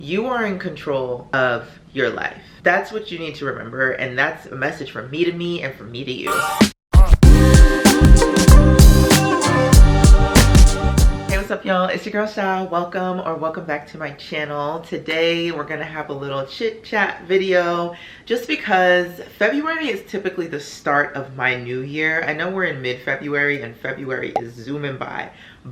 You are in control of your life. That's what you need to remember, and that's a message from me to me and from me to you. Hey, what's up y'all? It's your girl Sha. Welcome back to my channel. Today we're gonna have a little chit chat video just because February is typically the start of my new year. I know we're in mid-February and February is zooming by,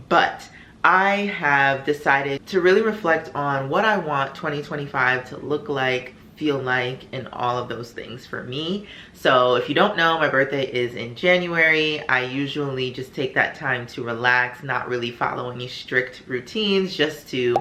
but I have decided to really reflect on what I want 2025 to look like, feel like, and all of those things for me. So if you don't know, my birthday is in January. I usually just take that time to relax, not really follow any strict routines, just to,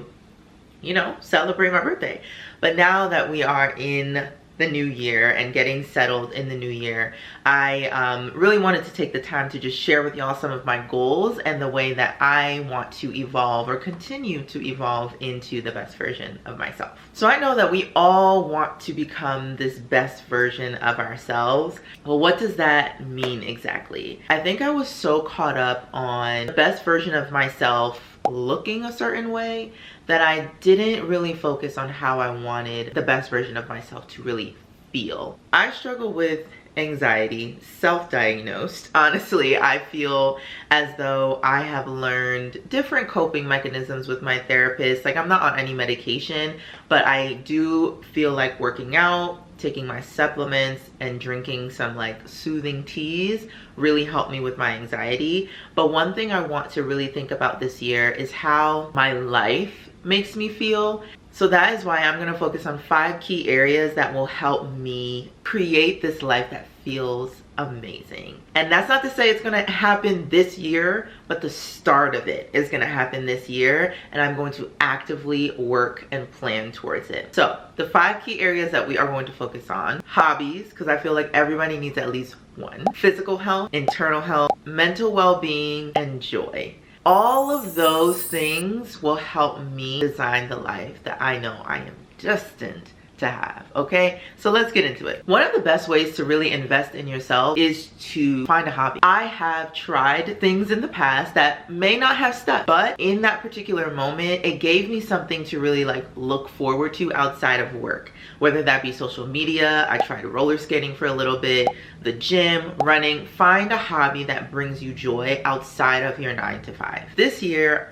you know, celebrate my birthday. But now that we are in the new year and getting settled in the new year, I really wanted to take the time to just share with y'all some of my goals and the way that I want to evolve or continue to evolve into the best version of myself. So I know that we all want to become this best version of ourselves. Well, what does that mean exactly? I think I was so caught up on the best version of myself looking a certain way that I didn't really focus on how I wanted the best version of myself to really feel. I struggle with anxiety, self-diagnosed. Honestly, I feel as though I have learned different coping mechanisms with my therapist. Like, I'm not on any medication, but I do feel like working out, taking my supplements, and drinking some like soothing teas really helped me with my anxiety. But one thing I want to really think about this year is how my life makes me feel. So that is why I'm going to focus on 5 key areas that will help me create this life that feels amazing. And that's not to say it's going to happen this year, but the start of it is going to happen this year, and I'm going to actively work and plan towards it. So the 5 key areas that we are going to focus on: hobbies, because I feel like everybody needs at least one; physical health, internal health, mental well-being, and joy. All of those things will help me design the life that I know I am destined to have. Okay, so let's get into it. One of the best ways to really invest in yourself is to find a hobby. I have tried things in the past that may not have stuck, but in that particular moment it gave me something to really like look forward to outside of work, whether that be social media. I tried roller skating for a little bit, the gym, running. Find a hobby that brings you joy outside of your 9 to 5. This year,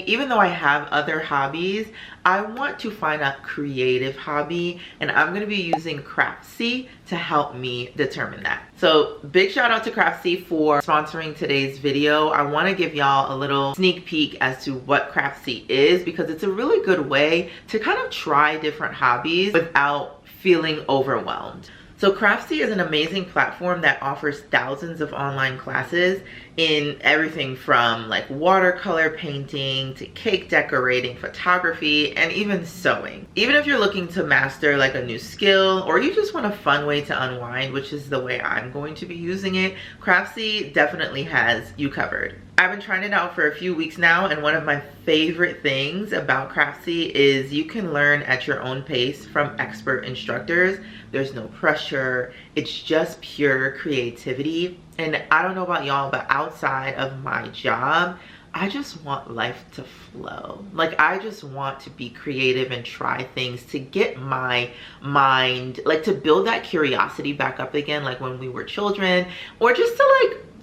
even though I have other hobbies, I want to find a creative hobby, and I'm going to be using Craftsy to help me determine that. So big shout out to Craftsy for sponsoring today's video. I want to give y'all a little sneak peek as to what Craftsy is, because it's a really good way to kind of try different hobbies without feeling overwhelmed. So Craftsy is an amazing platform that offers thousands of online classes in everything from like watercolor painting to cake decorating, photography, and even sewing. Even if you're looking to master like a new skill, or you just want a fun way to unwind, which is the way I'm going to be using it, Craftsy definitely has you covered. I've been trying it out for a few weeks now, and one of my favorite things about Craftsy is you can learn at your own pace from expert instructors. There's no pressure. It's just pure creativity. And I don't know about y'all, but outside of my job, I just want life to flow. Like, I just want to be creative and try things to get my mind, like, to build that curiosity back up again, like when we were children, or just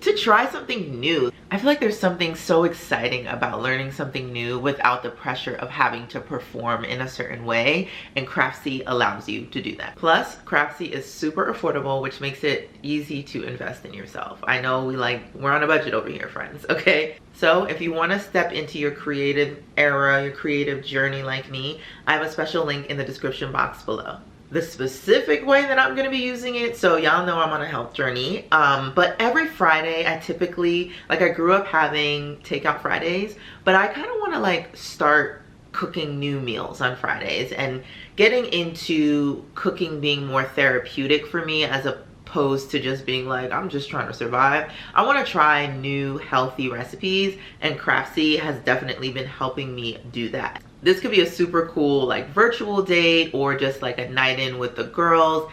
to try something new. I feel like there's something so exciting about learning something new without the pressure of having to perform in a certain way, and Craftsy allows you to do that. Plus, Craftsy is super affordable, which makes it easy to invest in yourself. I know we're on a budget over here, friends, okay? So if you want to step into your creative era, your creative journey like me, I have a special link in the description box below. The specific way that I'm going to be using it, so y'all know I'm on a health journey, but every Friday I typically, like, I grew up having takeout Fridays, but I kind of want to like start cooking new meals on Fridays and getting into cooking being more therapeutic for me as opposed to just being like, I'm just trying to survive. I want to try new healthy recipes, and Craftsy has definitely been helping me do that. This could be a super cool like virtual date or just like a night in with the girls.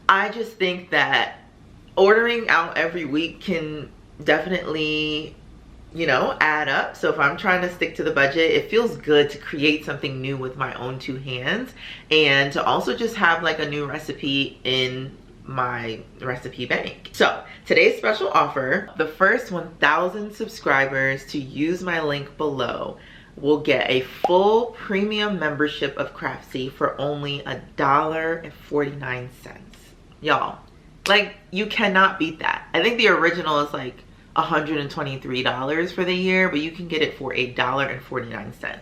I just think that ordering out every week can definitely you know, add up. So if I'm trying to stick to the budget, it feels good to create something new with my own two hands, and to also just have like a new recipe in my recipe bank. So today's special offer, the first 1,000 subscribers to use my link below will get a full premium membership of Craftsy for only $1.49. Y'all, like, you cannot beat that. I think the original is like $123 for the year, but you can get it for $1.49.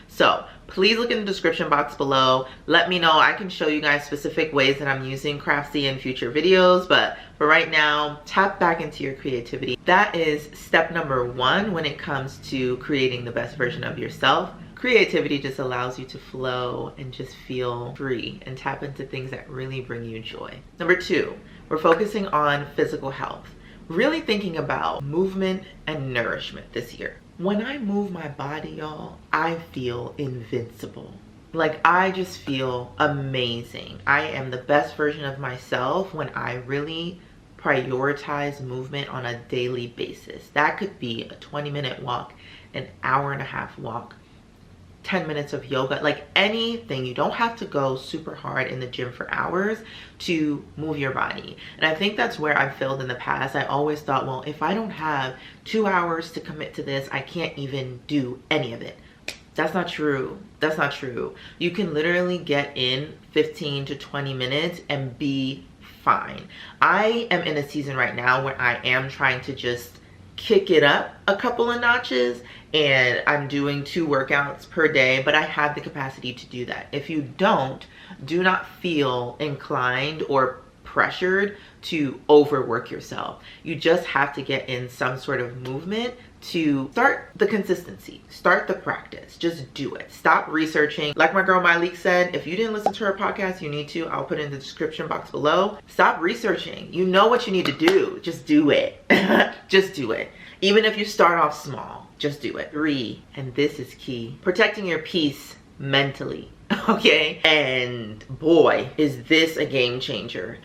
So please look in the description box below. Let me know. I can show you guys specific ways that I'm using Craftsy in future videos, but for right now, tap back into your creativity. That is step number one when it comes to creating the best version of yourself. Creativity just allows you to flow and just feel free and tap into things that really bring you joy. Number two, we're focusing on physical health. Really thinking about movement and nourishment this year. When I move my body, y'all, I feel invincible. Like, I just feel amazing. I am the best version of myself when I really prioritize movement on a daily basis. That could be a 20-minute walk, an hour-and-a-half walk, 10 minutes of yoga, like anything. You don't have to go super hard in the gym for hours to move your body. And I think that's where I've failed in the past. I always thought, well, if I don't have 2 hours to commit to this, I can't even do any of it. That's not true. That's not true. You can literally get in 15 to 20 minutes and be fine. I am in a season right now where I am trying to just kick it up a couple of notches, and I'm doing 2 workouts per day, but I have the capacity to do that. If you don't, do not feel inclined or pressured to overwork yourself. You just have to get in some sort of movement to start the consistency, start the practice. Just do it. Stop researching. Like my girl Myleek said, if you didn't listen to her podcast, you need to. I'll put it in the description box below. Stop researching. You know what you need to do. Just do it. Just do it. Even if you start off small, just do it. 3, and this is key, protecting your peace mentally. Okay? And boy, is this a game changer.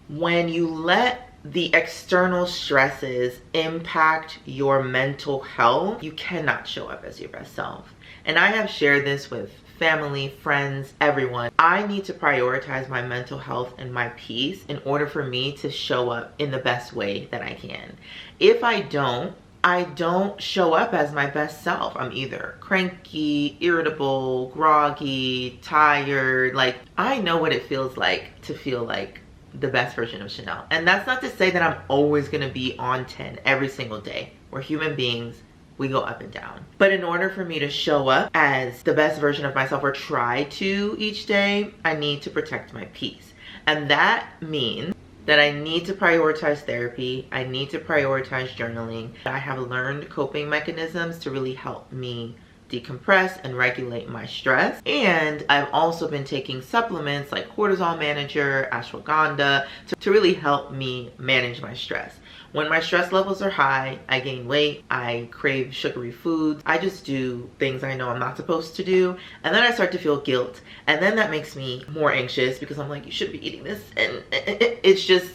When you let the external stresses impact your mental health, you cannot show up as your best self. And I have shared this with family, friends, everyone. I need to prioritize my mental health and my peace in order for me to show up in the best way that I can. If I don't show up as my best self. I'm either cranky, irritable, groggy, tired. Like, I know what it feels like to feel like the best version of Chanel. And that's not to say that I'm always gonna be on 10 every single day. We're human beings. We go up and down. But in order for me to show up as the best version of myself, or try to each day, I need to protect my peace. And that means that I need to prioritize therapy. I need to prioritize journaling. I have learned coping mechanisms to really help me decompress and regulate my stress. And I've also been taking supplements like cortisol manager, ashwagandha, to really help me manage my stress. When my stress levels are high, I gain weight, I crave sugary foods, I just do things I know I'm not supposed to do, and then I start to feel guilt, and then that makes me more anxious because I'm like, you should be eating this, and it's just,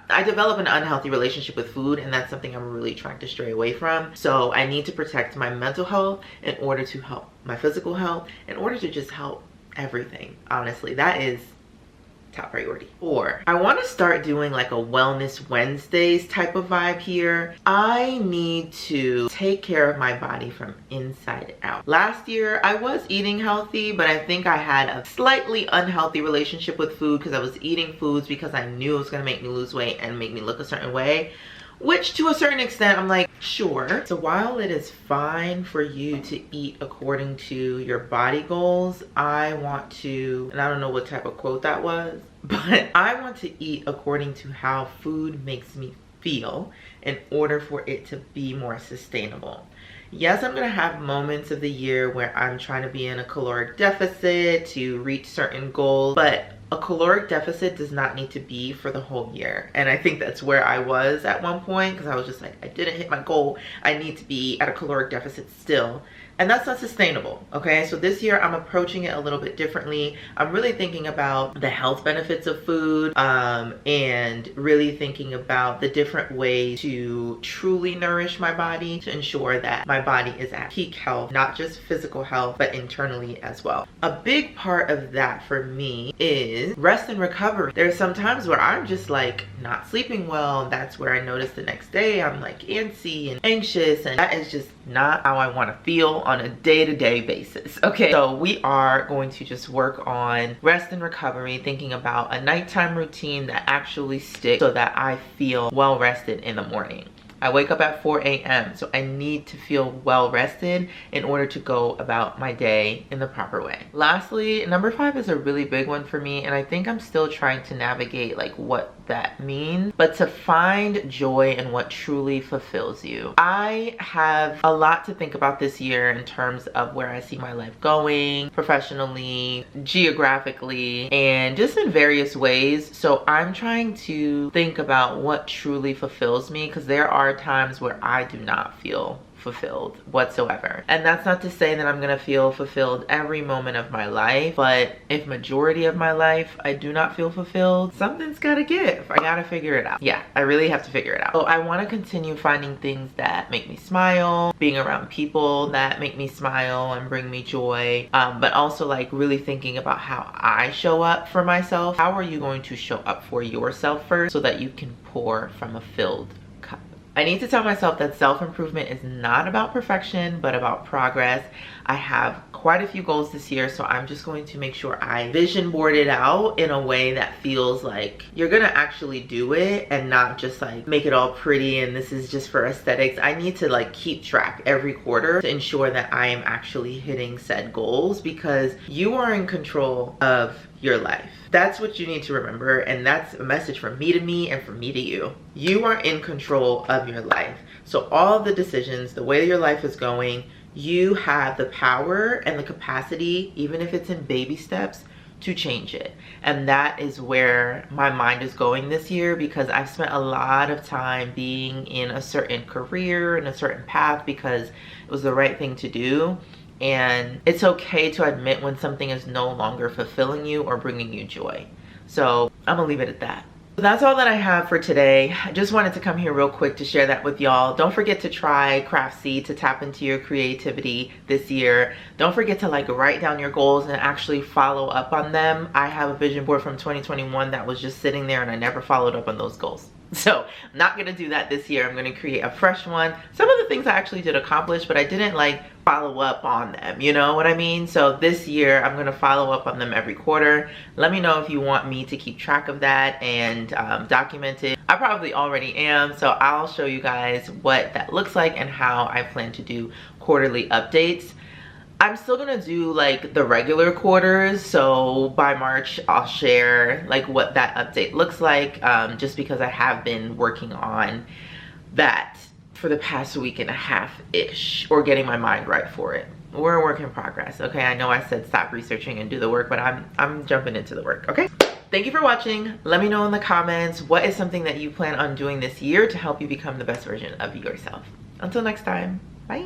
I develop an unhealthy relationship with food, and that's something I'm really trying to stray away from. So I need to protect my mental health in order to help my physical health, in order to just help everything. Honestly, that is top priority. 4, I want to start doing like a Wellness Wednesdays type of vibe here. I need to take care of my body from inside out. Last year I was eating healthy, but I think I had a slightly unhealthy relationship with food because I was eating foods because I knew it was going to make me lose weight and make me look a certain way, which to a certain extent I'm like, sure. So while it is fine for you to eat according to your body goals, I want to, and I don't know what type of quote that was, but I want to eat according to how food makes me feel in order for it to be more sustainable. Yes, I'm gonna have moments of the year where I'm trying to be in a caloric deficit to reach certain goals, but a caloric deficit does not need to be for the whole year. And I think that's where I was at one point, because I was just like, I didn't hit my goal. I need to be at a caloric deficit still. and that's not sustainable. Okay, so this year I'm approaching it a little bit differently. I'm really thinking about the health benefits of food, and really thinking about the different ways to truly nourish my body to ensure that my body is at peak health, not just physical health, but internally as well. A big part of that for me is rest and recovery. There's some times where I'm just like not sleeping well. That's where I notice the next day I'm like antsy and anxious, and that is just not how I want to feel on a day-to-day basis. Okay, so we are going to just work on rest and recovery, thinking about a nighttime routine that actually sticks so that I feel well rested in the morning. I wake up at 4 a.m. so I need to feel well rested in order to go about my day in the proper way. Lastly, number 5 is a really big one for me, and I think I'm still trying to navigate like what that means, but to find joy in what truly fulfills you. I have a lot to think about this year in terms of where I see my life going, professionally, geographically, and just in various ways. So I'm trying to think about what truly fulfills me, because there are times where I do not feel fulfilled whatsoever. And that's not to say that I'm gonna feel fulfilled every moment of my life, but if majority of my life I do not feel fulfilled, something's gotta give. I gotta figure it out. Yeah, I really have to figure it out. So I want to continue finding things that make me smile, being around people that make me smile and bring me joy, but also like really thinking about how I show up for myself. How are you going to show up for yourself first so that you can pour from a filled cup? I need to tell myself that self-improvement is not about perfection, but about progress. I have quite a few goals this year, so I'm just going to make sure I vision board it out in a way that feels like you're gonna actually do it and not just like make it all pretty and this is just for aesthetics. I need to like keep track every quarter to ensure that I am actually hitting said goals, because you are in control of your life. That's what you need to remember, and that's a message from me to me and from me to you. You are in control of your life. So all of the decisions, the way your life is going, you have the power and the capacity, even if it's in baby steps, to change it. And that is where my mind is going this year, because I've spent a lot of time being in a certain career and a certain path because it was the right thing to do. And it's okay to admit when something is no longer fulfilling you or bringing you joy. So I'm gonna leave it at that. That's all that I have for today. I just wanted to come here real quick to share that with y'all. Don't forget to try Craftsy to tap into your creativity this year. Don't forget to like write down your goals and actually follow up on them. I have a vision board from 2021 that was just sitting there and I never followed up on those goals. So I'm not gonna do that this year. I'm gonna create a fresh one. Some of the things I actually did accomplish, but I didn't like follow up on them, you know what I mean? So this year I'm gonna follow up on them every quarter. Let me know if you want me to keep track of that and document it. I probably already am, so I'll show you guys what that looks like and how I plan to do quarterly updates. I'm still gonna do like the regular quarters, so by March I'll share like what that update looks like, just because I have been working on that for the past week and a half-ish, or getting my mind right for it. We're a work in progress, okay? I know I said stop researching and do the work, but I'm jumping into the work, okay? Thank you for watching. Let me know in the comments what is something that you plan on doing this year to help you become the best version of yourself. Until next time, bye.